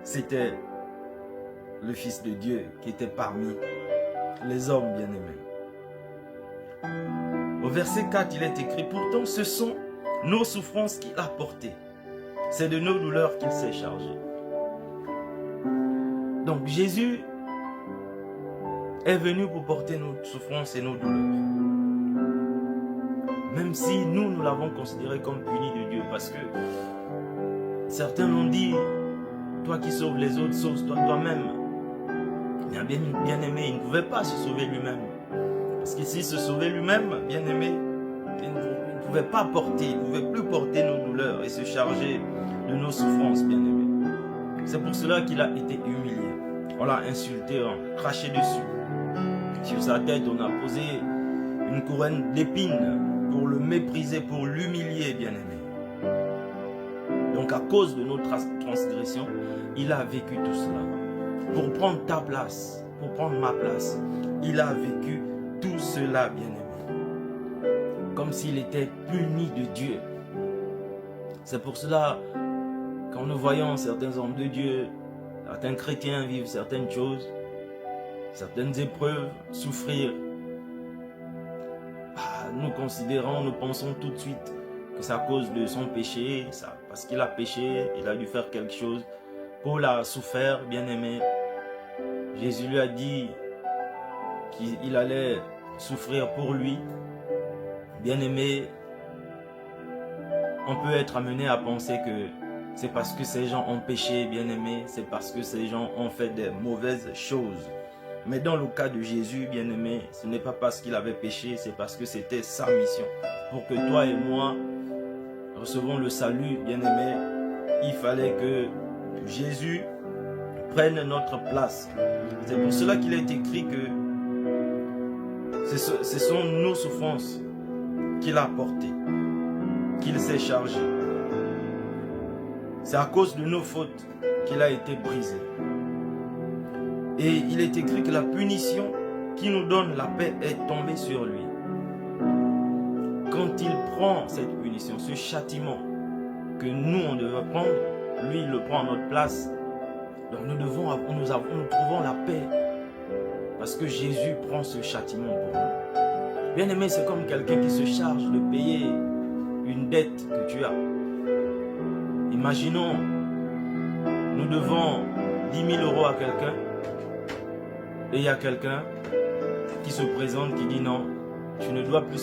c'était le Fils de Dieu qui était parmi les hommes bien-aimés. Au verset 4, il est écrit, pourtant ce sont nos souffrances qu'il a portées. C'est de nos douleurs qu'il s'est chargé. Donc Jésus est venu pour porter nos souffrances et nos douleurs. Même si nous l'avons considéré comme puni de Dieu. Parce que certains l'ont dit, toi qui sauves les autres, sauve-toi toi-même. Bien aimé, il ne pouvait pas se sauver lui-même. Parce que s'il se sauvait lui-même, bien aimé, il ne pouvait pas porter, il ne pouvait plus porter nos douleurs et se charger de nos souffrances, bien aimé. C'est pour cela qu'il a été humilié. On l'a insulté, on l'a craché dessus. Sur sa tête, on a posé une couronne d'épines pour le mépriser, pour l'humilier, bien aimé. Donc à cause de notre transgression, il a vécu tout cela. Pour prendre ta place, pour prendre ma place, il a vécu tout cela, bien aimé. Comme s'il était puni de Dieu. C'est pour cela, quand nous voyons certains hommes de Dieu, certains chrétiens vivre certaines choses, certaines épreuves, souffrir, nous considérons, nous pensons tout de suite que c'est à cause de son péché, parce qu'il a péché, il a dû faire quelque chose. Paul a souffert, bien aimé. Jésus lui a dit qu'il allait souffrir pour lui. Bien aimé, on peut être amené à penser que c'est parce que ces gens ont péché, bien aimé, c'est parce que ces gens ont fait des mauvaises choses. Mais dans le cas de Jésus, bien aimé, ce n'est pas parce qu'il avait péché, c'est parce que c'était sa mission. Pour que toi et moi recevons le salut, bien aimé, il fallait que Jésus prenne notre place. C'est pour cela qu'il est écrit que ce sont nos souffrances qu'il a portées, qu'il s'est chargé. C'est à cause de nos fautes qu'il a été brisé. Et il est écrit que la punition qui nous donne la paix est tombée sur lui. Quand il prend cette punition, ce châtiment que nous on devait prendre, lui il le prend à notre place. Donc nous trouvons la paix parce que Jésus prend ce châtiment pour nous. Bien aimé, c'est comme quelqu'un qui se charge de payer une dette que tu as. Imaginons, nous devons 10 000 € à quelqu'un et il y a quelqu'un qui se présente, qui dit non, tu ne dois plus